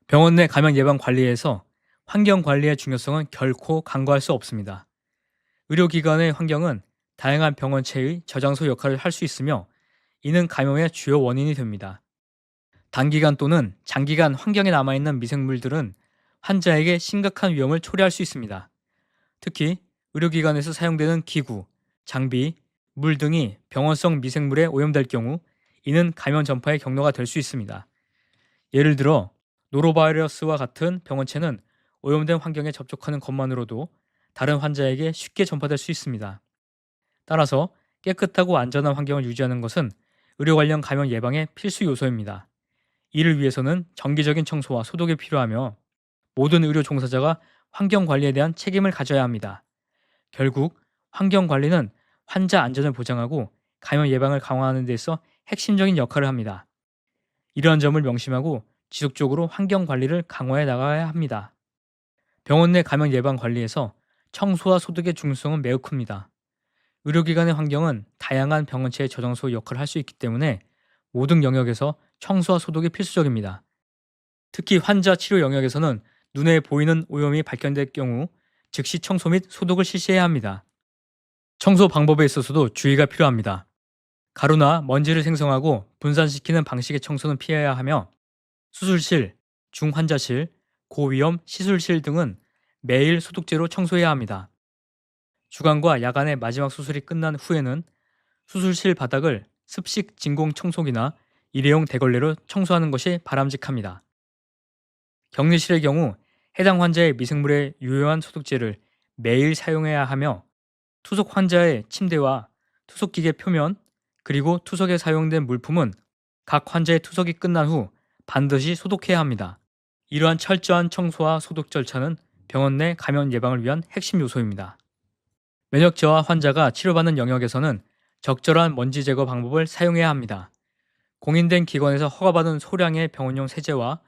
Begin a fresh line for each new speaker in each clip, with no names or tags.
병원 내 감염 예방 관리에서 환경 관리의 중요성은 결코 간과할 수 없습니다. 의료기관의 환경은 다양한 병원체의 저장소 역할을 할 수 있으며 이는 감염의 주요 원인이 됩니다. 단기간 또는 장기간 환경에 남아있는 미생물들은 환자에게 심각한 위험을 초래할 수 있습니다. 특히 의료기관에서 사용되는 기구, 장비, 물 등이 병원성 미생물에 오염될 경우 이는 감염 전파의 경로가 될 수 있습니다. 예를 들어 노로바이러스와 같은 병원체는 오염된 환경에 접촉하는 것만으로도 다른 환자에게 쉽게 전파될 수 있습니다. 따라서 깨끗하고 안전한 환경을 유지하는 것은 의료 관련 감염 예방의 필수 요소입니다. 이를 위해서는 정기적인 청소와 소독이 필요하며 모든 의료 종사자가 환경 관리에 대한 책임을 가져야 합니다. 결국 환경 관리는 환자 안전을 보장하고 감염 예방을 강화하는 데 있어 핵심적인 역할을 합니다. 이러한 점을 명심하고 지속적으로 환경 관리를 강화해 나가야 합니다. 병원 내 감염 예방 관리에서 청소와 소독의 중요성은 매우 큽니다. 의료기관의 환경은 다양한 병원체의 저장소 역할을 할 수 있기 때문에 모든 영역에서 청소와 소독이 필수적입니다. 특히 환자 치료 영역에서는 눈에 보이는 오염이 발견될 경우 즉시 청소 및 소독을 실시해야 합니다. 청소 방법에 있어서도 주의가 필요합니다. 가루나 먼지를 생성하고 분산시키는 방식의 청소는 피해야 하며 수술실, 중환자실, 고위험 시술실 등은 매일 소독제로 청소해야 합니다. 주간과 야간의 마지막 수술이 끝난 후에는 수술실 바닥을 습식 진공 청소기나 일회용 대걸레로 청소하는 것이 바람직합니다. 격리실의 경우 해당 환자의 미생물에 유효한 소독제를 매일 사용해야 하며 투석 환자의 침대와 투석기계 표면 그리고 투석에 사용된 물품은 각 환자의 투석이 끝난 후 반드시 소독해야 합니다. 이러한 철저한 청소와 소독 절차는 병원 내 감염 예방을 위한 핵심 요소입니다. 면역 저하 환자가 치료받는 영역에서는 적절한 먼지 제거 방법을 사용해야 합니다. 공인된 기관에서 허가받은 소량의 병원용 세제와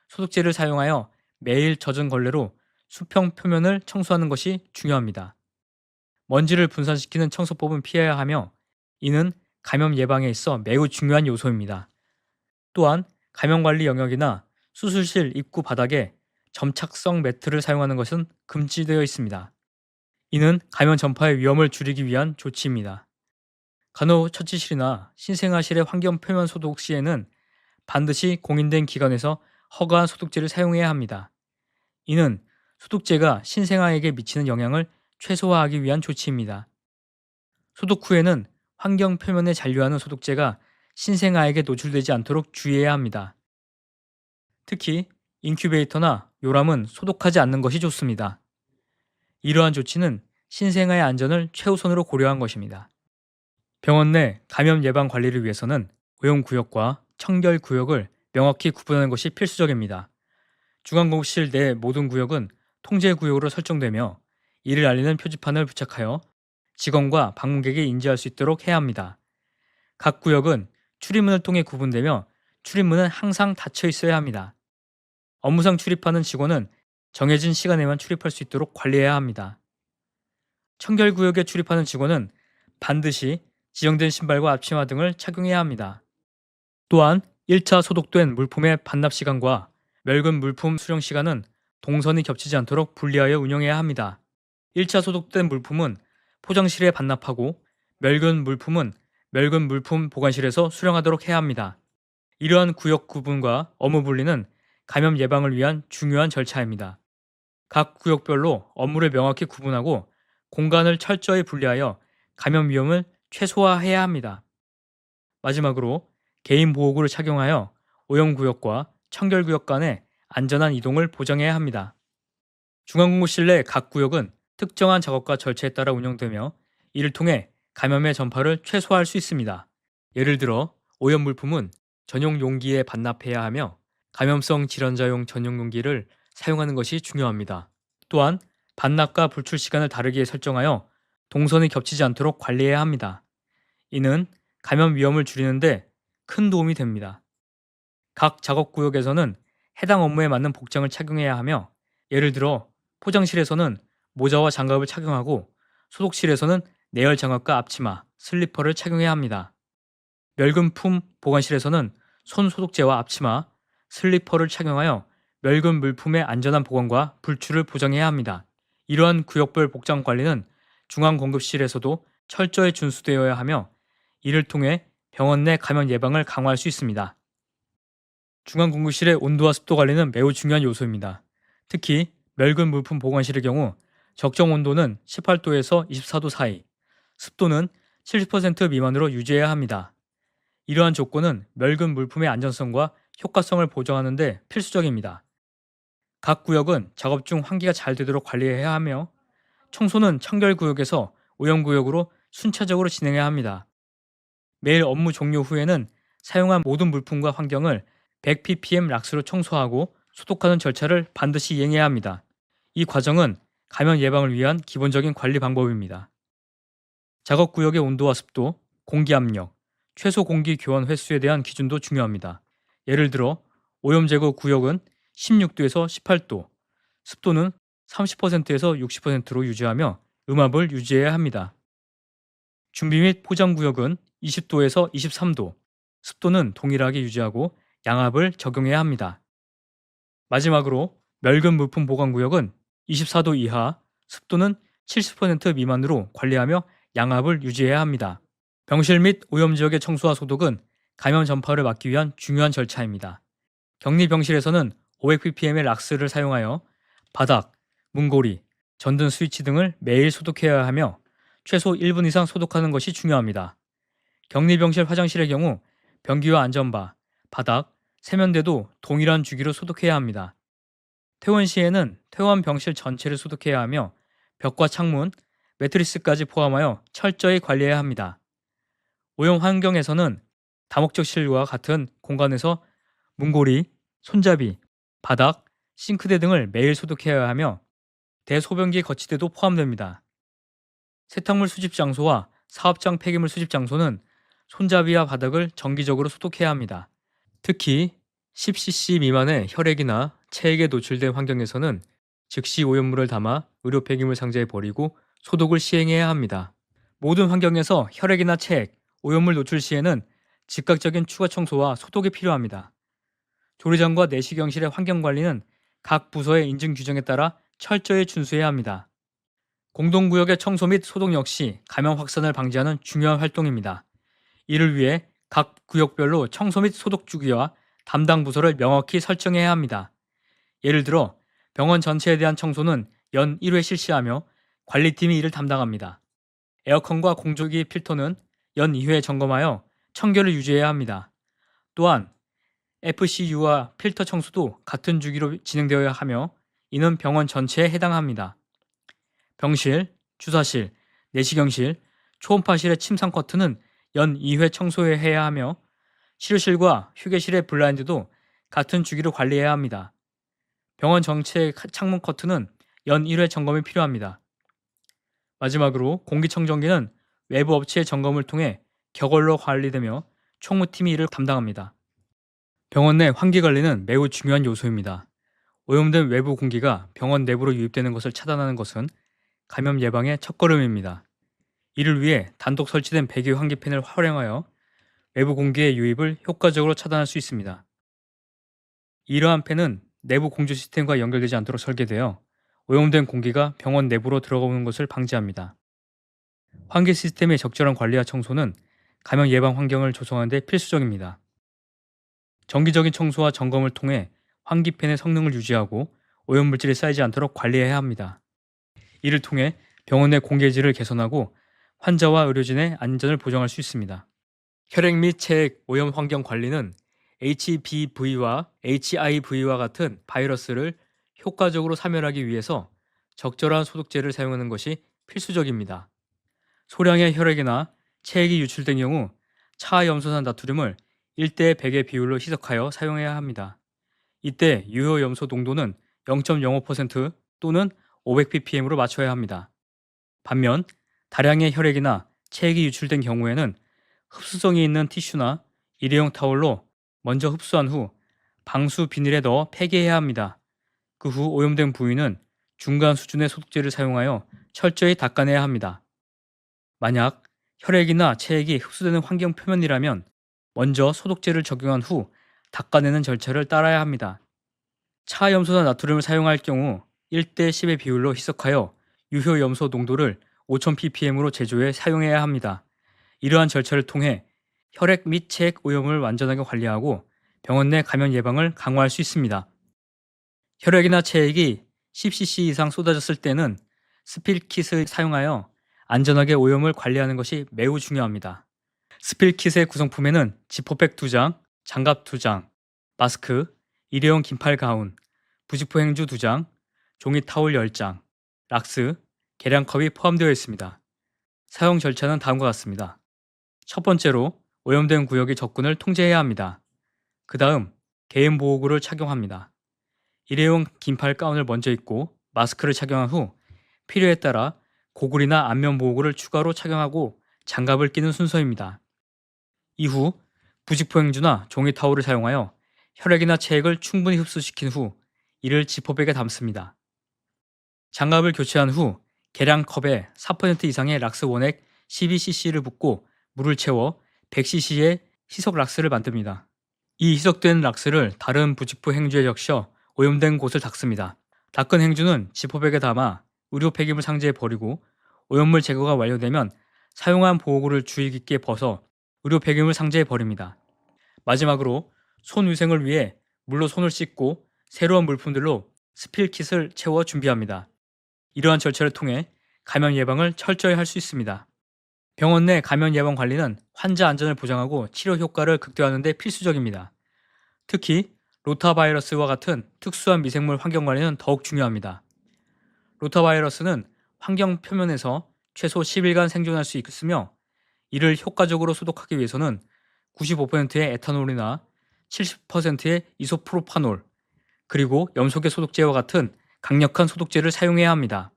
소독제를 사용하여 매일 젖은 걸레로 수평 표면을 청소하는 것이 중요합니다. 먼지를 분산시키는 청소법은 피해야 하며 이는 감염 예방에 있어 매우 중요한 요소입니다. 또한 감염 관리 영역이나 수술실 입구 바닥에 점착성 매트를 사용하는 것은 금지되어 있습니다. 이는 감염 전파의 위험을 줄이기 위한 조치입니다. 간호처치실이나 신생아실의 환경 표면 소독 시에는 반드시 공인된 기관에서 허가한 소독제를 사용해야 합니다. 이는 소독제가 신생아에게 미치는 영향을 최소화하기 위한 조치입니다. 소독 후에는 환경 표면에 잔류하는 소독제가 신생아에게 노출되지 않도록 주의해야 합니다. 특히 인큐베이터나 요람은 소독하지 않는 것이 좋습니다. 이러한 조치는 신생아의 안전을 최우선으로 고려한 것입니다. 병원 내 감염 예방 관리를 위해서는 오염구역과 청결구역을 명확히 구분하는 것이 필수적입니다. 중앙공실 내 모든 구역은 통제구역으로 설정되며 이를 알리는 표지판을 부착하여 직원과 방문객이 인지할 수 있도록 해야 합니다. 각 구역은 출입문을 통해 구분되며 출입문은 항상 닫혀 있어야 합니다. 업무상 출입하는 직원은 정해진 시간에만 출입할 수 있도록 관리해야 합니다. 청결구역에 출입하는 직원은 반드시 지정된 신발과 앞치마 등을 착용해야 합니다. 또한 1차 소독된 물품의 반납 시간과 멸근 물품 수령 시간은 동선이 겹치지 않도록 분리하여 운영해야 합니다. 1차 소독된 물품은 포장실에 반납하고 멸근 물품은 멸근 물품 보관실에서 수령하도록 해야 합니다. 이러한 구역 구분과 업무 분리는 감염 예방을 위한 중요한 절차입니다. 각 구역별로 업무를 명확히 구분하고 공간을 철저히 분리하여 감염 위험을 최소화해야 합니다. 마지막으로 개인 보호구를 착용하여 오염구역과 청결구역 간의 안전한 이동을 보장해야 합니다. 중앙공무실 내 각 구역은 특정한 작업과 절차에 따라 운영되며 이를 통해 감염의 전파를 최소화할 수 있습니다. 예를 들어 오염 물품은 전용 용기에 반납해야 하며 감염성 질환자용 전용 용기를 사용하는 것이 중요합니다. 또한 반납과 불출 시간을 다르게 설정하여 동선이 겹치지 않도록 관리해야 합니다. 이는 감염 위험을 줄이는데 큰 도움이 됩니다. 각 작업구역에서는 해당 업무에 맞는 복장을 착용해야 하며 예를 들어 포장실에서는 모자와 장갑을 착용하고 소독실에서는 내열 장갑과 앞치마, 슬리퍼를 착용해야 합니다. 멸균품 보관실에서는 손 소독제와 앞치마, 슬리퍼를 착용하여 멸균 물품의 안전한 보관과 불출을 보장해야 합니다. 이러한 구역별 복장 관리는 중앙공급실에서도 철저히 준수되어야 하며 이를 통해 병원 내 감염 예방을 강화할 수 있습니다. 중앙공급실의 온도와 습도 관리는 매우 중요한 요소입니다. 특히 멸균 물품 보관실의 경우 적정 온도는 18도에서 24도 사이, 습도는 70% 미만으로 유지해야 합니다. 이러한 조건은 멸균 물품의 안전성과 효과성을 보장하는 데 필수적입니다. 각 구역은 작업 중 환기가 잘 되도록 관리해야 하며 청소는 청결 구역에서 오염 구역으로 순차적으로 진행해야 합니다. 매일 업무 종료 후에는 사용한 모든 물품과 환경을 100ppm 락스로 청소하고 소독하는 절차를 반드시 이행해야 합니다. 이 과정은 감염 예방을 위한 기본적인 관리 방법입니다. 작업 구역의 온도와 습도, 공기 압력, 최소 공기 교환 횟수에 대한 기준도 중요합니다. 예를 들어 오염 제거 구역은 16도에서 18도, 습도는 30%에서 60%로 유지하며 음압을 유지해야 합니다. 준비 및 포장 구역은 20도에서 23도, 습도는 동일하게 유지하고 양압을 적용해야 합니다. 마지막으로 멸균 물품 보관 구역은 24도 이하, 습도는 70% 미만으로 관리하며 양압을 유지해야 합니다. 병실 및 오염 지역의 청소와 소독은 감염 전파를 막기 위한 중요한 절차입니다. 격리 병실에서는 500ppm의 락스를 사용하여 바닥, 문고리, 전등 스위치 등을 매일 소독해야 하며 최소 1분 이상 소독하는 것이 중요합니다. 격리병실 화장실의 경우 변기와 안전바, 바닥, 세면대도 동일한 주기로 소독해야 합니다. 퇴원 시에는 퇴원 병실 전체를 소독해야 하며 벽과 창문, 매트리스까지 포함하여 철저히 관리해야 합니다. 오염 환경에서는 다목적실과 같은 공간에서 문고리, 손잡이, 바닥, 싱크대 등을 매일 소독해야 하며 대소변기 거치대도 포함됩니다. 세탁물 수집 장소와 사업장 폐기물 수집 장소는 손잡이와 바닥을 정기적으로 소독해야 합니다. 특히 10cc 미만의 혈액이나 체액에 노출된 환경에서는 즉시 오염물을 담아 의료 폐기물 상자에 버리고 소독을 시행해야 합니다. 모든 환경에서 혈액이나 체액, 오염물 노출 시에는 즉각적인 추가 청소와 소독이 필요합니다. 조리장과 내시경실의 환경 관리는 각 부서의 인증 규정에 따라 철저히 준수해야 합니다. 공동구역의 청소 및 소독 역시 감염 확산을 방지하는 중요한 활동입니다. 이를 위해 각 구역별로 청소 및 소독 주기와 담당 부서를 명확히 설정해야 합니다. 예를 들어 병원 전체에 대한 청소는 연 1회 실시하며 관리팀이 이를 담당합니다. 에어컨과 공조기 필터는 연 2회 점검하여 청결을 유지해야 합니다. 또한 FCU와 필터 청소도 같은 주기로 진행되어야 하며 이는 병원 전체에 해당합니다. 병실, 주사실, 내시경실, 초음파실의 침상 커튼은 연 2회 청소해야 하며 치료실과 휴게실의 블라인드도 같은 주기로 관리해야 합니다. 병원 전체의 창문 커튼은 연 1회 점검이 필요합니다. 마지막으로 공기청정기는 외부 업체의 점검을 통해 격월로 관리되며 총무팀이 이를 담당합니다. 병원 내 환기 관리는 매우 중요한 요소입니다. 오염된 외부 공기가 병원 내부로 유입되는 것을 차단하는 것은 감염 예방의 첫걸음입니다. 이를 위해 단독 설치된 배기 환기팬을 활용하여 외부 공기의 유입을 효과적으로 차단할 수 있습니다. 이러한 팬은 내부 공조 시스템과 연결되지 않도록 설계되어 오염된 공기가 병원 내부로 들어오는 것을 방지합니다. 환기 시스템의 적절한 관리와 청소는 감염 예방 환경을 조성하는 데 필수적입니다. 정기적인 청소와 점검을 통해 환기팬의 성능을 유지하고 오염물질이 쌓이지 않도록 관리해야 합니다. 이를 통해 병원 내 공기질을 개선하고 환자와 의료진의 안전을 보장할 수 있습니다. 혈액 및 체액 오염 환경 관리는 HBV와 HIV와 같은 바이러스를 효과적으로 사멸하기 위해서 적절한 소독제를 사용하는 것이 필수적입니다. 소량의 혈액이나 체액이 유출된 경우 차염소산 나트륨을 1대 100의 비율로 희석하여 사용해야 합니다. 이때 유효염소 농도는 0.05% 또는 500ppm으로 맞춰야 합니다. 반면 다량의 혈액이나 체액이 유출된 경우에는 흡수성이 있는 티슈나 일회용 타올로 먼저 흡수한 후 방수 비닐에 넣어 폐기해야 합니다. 그 후 오염된 부위는 중간 수준의 소독제를 사용하여 철저히 닦아내야 합니다. 만약 혈액이나 체액이 흡수되는 환경 표면이라면 먼저 소독제를 적용한 후 닦아내는 절차를 따라야 합니다. 차염소나 나트륨을 사용할 경우 1대 10의 비율로 희석하여 유효 염소 농도를 5000ppm으로 제조해 사용해야 합니다. 이러한 절차를 통해 혈액 및 체액 오염을 완전하게 관리하고 병원 내 감염 예방을 강화할 수 있습니다. 혈액이나 체액이 10cc 이상 쏟아졌을 때는 스필킷을 사용하여 안전하게 오염을 관리하는 것이 매우 중요합니다. 스필킷의 구성품에는 지퍼백 2장, 장갑 2장, 마스크, 일회용 긴팔 가운, 부직포 행주 2장, 종이 타올 10장, 락스, 계량컵이 포함되어 있습니다. 사용 절차는 다음과 같습니다. 첫 번째로 오염된 구역의 접근을 통제해야 합니다. 그 다음 개인 보호구를 착용합니다. 일회용 긴팔 가운을 먼저 입고 마스크를 착용한 후 필요에 따라 고글이나 안면 보호구를 추가로 착용하고 장갑을 끼는 순서입니다. 이후 부직포 행주나 종이 타올을 사용하여 혈액이나 체액을 충분히 흡수시킨 후 이를 지퍼백에 담습니다. 장갑을 교체한 후 계량컵에 4% 이상의 락스 원액 12cc를 붓고 물을 채워 100cc의 희석 락스를 만듭니다. 이 희석된 락스를 다른 부직포 행주에 적셔 오염된 곳을 닦습니다. 닦은 행주는 지퍼백에 담아 의료 폐기물 상자에 버리고 오염물 제거가 완료되면 사용한 보호구를 주의 깊게 벗어 의료 폐기물 상자에 버립니다. 마지막으로 손 위생을 위해 물로 손을 씻고 새로운 물품들로 스필킷을 채워 준비합니다. 이러한 절차를 통해 감염 예방을 철저히 할 수 있습니다. 병원 내 감염 예방 관리는 환자 안전을 보장하고 치료 효과를 극대화하는 데 필수적입니다. 특히 로타바이러스와 같은 특수한 미생물 환경 관리는 더욱 중요합니다. 로타바이러스는 환경 표면에서 최소 10일간 생존할 수 있으며 이를 효과적으로 소독하기 위해서는 95%의 에탄올이나 70%의 이소프로파놀, 그리고 염소계 소독제와 같은 강력한 소독제를 사용해야 합니다.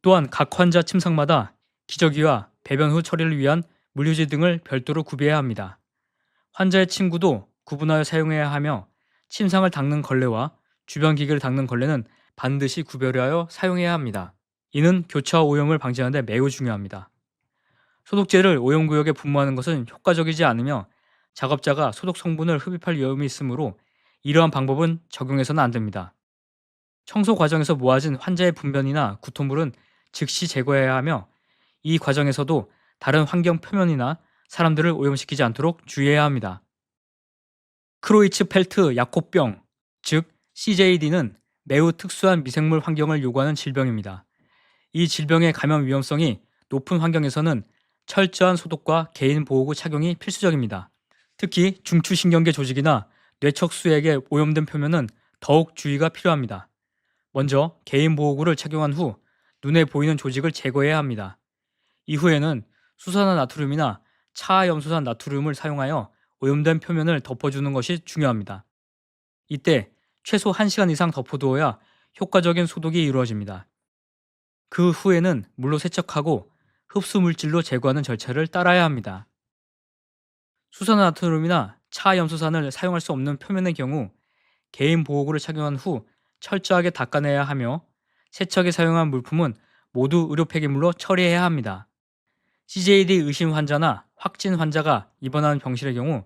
또한 각 환자 침상마다 기저귀와 배변 후 처리를 위한 물휴지 등을 별도로 구비해야 합니다. 환자의 침구도 구분하여 사용해야 하며 침상을 닦는 걸레와 주변 기기를 닦는 걸레는 반드시 구별하여 사용해야 합니다. 이는 교차 오염을 방지하는 데 매우 중요합니다. 소독제를 오염구역에 분무하는 것은 효과적이지 않으며 작업자가 소독 성분을 흡입할 위험이 있으므로 이러한 방법은 적용해서는 안 됩니다. 청소 과정에서 모아진 환자의 분변이나 구토물은 즉시 제거해야 하며 이 과정에서도 다른 환경 표면이나 사람들을 오염시키지 않도록 주의해야 합니다. 크로이츠펠트 야코병, 즉 CJD는 매우 특수한 미생물 환경을 요구하는 질병입니다. 이 질병의 감염 위험성이 높은 환경에서는 철저한 소독과 개인 보호구 착용이 필수적입니다. 특히 중추신경계 조직이나 뇌척수액에 오염된 표면은 더욱 주의가 필요합니다. 먼저 개인 보호구를 착용한 후 눈에 보이는 조직을 제거해야 합니다. 이후에는 수산화 나트륨이나 차염소산 나트륨을 사용하여 오염된 표면을 덮어주는 것이 중요합니다. 이때 최소 1시간 이상 덮어두어야 효과적인 소독이 이루어집니다. 그 후에는 물로 세척하고 흡수 물질로 제거하는 절차를 따라야 합니다. 수산화 나트륨이나 차염소산을 사용할 수 없는 표면의 경우 개인 보호구를 착용한 후 철저하게 닦아내야 하며 세척에 사용한 물품은 모두 의료 폐기물로 처리해야 합니다. CJD 의심 환자나 확진 환자가 입원하는 병실의 경우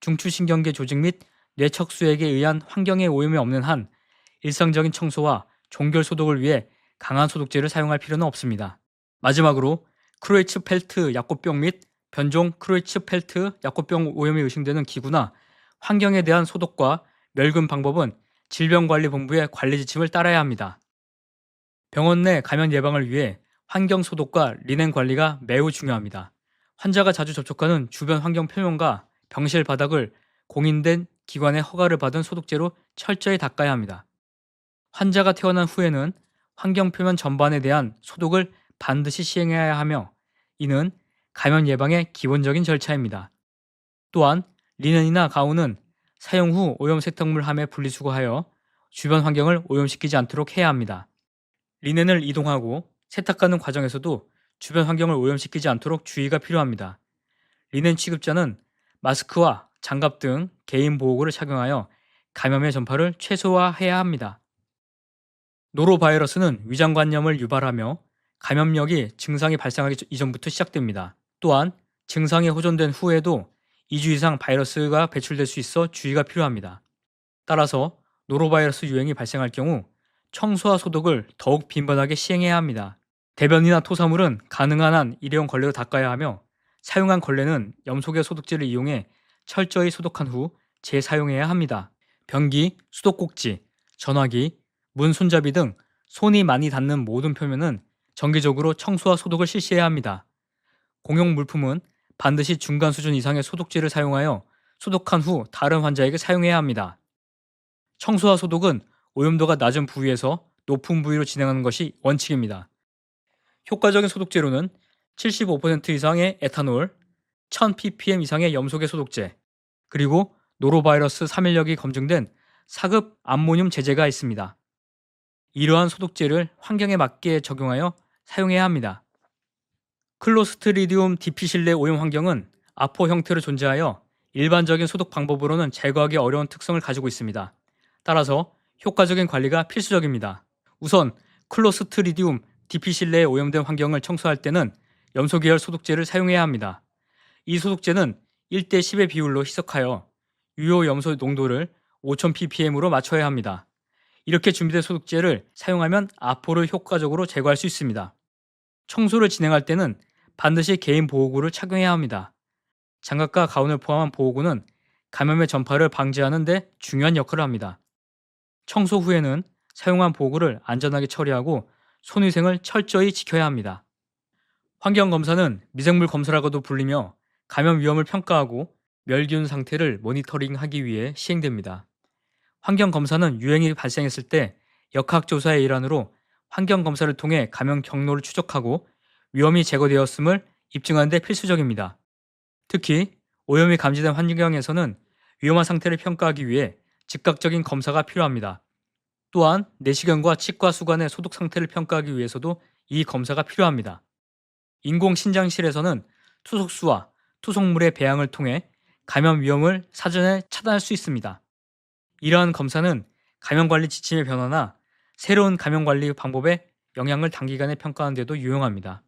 중추신경계 조직 및 뇌척수액에 의한 환경의 오염이 없는 한 일상적인 청소와 종결 소독을 위해 강한 소독제를 사용할 필요는 없습니다. 마지막으로 크로이츠펠트 야코병 및 변종 크로이츠펠트 야코병 오염이 의심되는 기구나 환경에 대한 소독과 멸균 방법은 질병관리본부의 관리 지침을 따라야 합니다. 병원 내 감염 예방을 위해 환경 소독과 리넨 관리가 매우 중요합니다. 환자가 자주 접촉하는 주변 환경 표면과 병실 바닥을 공인된 기관의 허가를 받은 소독제로 철저히 닦아야 합니다. 환자가 퇴원한 후에는 환경 표면 전반에 대한 소독을 반드시 시행해야 하며 이는 감염 예방의 기본적인 절차입니다. 또한 리넨이나 가운은 사용 후 오염 세탁물 함에 분리수거하여 주변 환경을 오염시키지 않도록 해야 합니다. 리넨을 이동하고 세탁하는 과정에서도 주변 환경을 오염시키지 않도록 주의가 필요합니다. 리넨 취급자는 마스크와 장갑 등 개인 보호구를 착용하여 감염의 전파를 최소화해야 합니다. 노로바이러스는 위장관염을 유발하며 감염력이 증상이 발생하기 이전부터 시작됩니다. 또한 증상이 호전된 후에도 2주 이상 바이러스가 배출될 수 있어 주의가 필요합니다. 따라서 노로바이러스 유행이 발생할 경우 청소와 소독을 더욱 빈번하게 시행해야 합니다. 대변이나 토사물은 가능한 한 일회용 걸레로 닦아야 하며 사용한 걸레는 염소계 소독제를 이용해 철저히 소독한 후 재사용해야 합니다. 변기, 수도꼭지, 전화기, 문 손잡이 등 손이 많이 닿는 모든 표면은 정기적으로 청소와 소독을 실시해야 합니다. 공용 물품은 반드시 중간 수준 이상의 소독제를 사용하여 소독한 후 다른 환자에게 사용해야 합니다. 청소와 소독은 오염도가 낮은 부위에서 높은 부위로 진행하는 것이 원칙입니다. 효과적인 소독제로는 75% 이상의 에탄올, 1000ppm 이상의 염소계 소독제, 그리고 노로바이러스 3일력이 검증된 사급 암모늄 제제가 있습니다. 이러한 소독제를 환경에 맞게 적용하여 사용해야 합니다. 클로스트리디움 디피실레 오염 환경은 아포 형태로 존재하여 일반적인 소독 방법으로는 제거하기 어려운 특성을 가지고 있습니다. 따라서 효과적인 관리가 필수적입니다. 우선 클로스트리디움 디피실레에 오염된 환경을 청소할 때는 염소 계열 소독제를 사용해야 합니다. 이 소독제는 1대 10의 비율로 희석하여 유효 염소 농도를 5000ppm으로 맞춰야 합니다. 이렇게 준비된 소독제를 사용하면 아포를 효과적으로 제거할 수 있습니다. 청소를 진행할 때는 반드시 개인 보호구를 착용해야 합니다. 장갑과 가운을 포함한 보호구는 감염의 전파를 방지하는 데 중요한 역할을 합니다. 청소 후에는 사용한 보호구를 안전하게 처리하고 손위생을 철저히 지켜야 합니다. 환경검사는 미생물 검사라고도 불리며 감염 위험을 평가하고 멸균 상태를 모니터링하기 위해 시행됩니다. 환경검사는 유행이 발생했을 때 역학조사의 일환으로 환경검사를 통해 감염 경로를 추적하고 위험이 제거되었음을 입증하는 데 필수적입니다. 특히 오염이 감지된 환경에서는 위험한 상태를 평가하기 위해 즉각적인 검사가 필요합니다. 또한 내시경과 치과 수관의 소독 상태를 평가하기 위해서도 이 검사가 필요합니다. 인공신장실에서는 투석수와 투석물의 배양을 통해 감염 위험을 사전에 차단할 수 있습니다. 이러한 검사는 감염관리 지침의 변화나 새로운 감염관리 방법에 영향을 단기간에 평가하는 데도 유용합니다.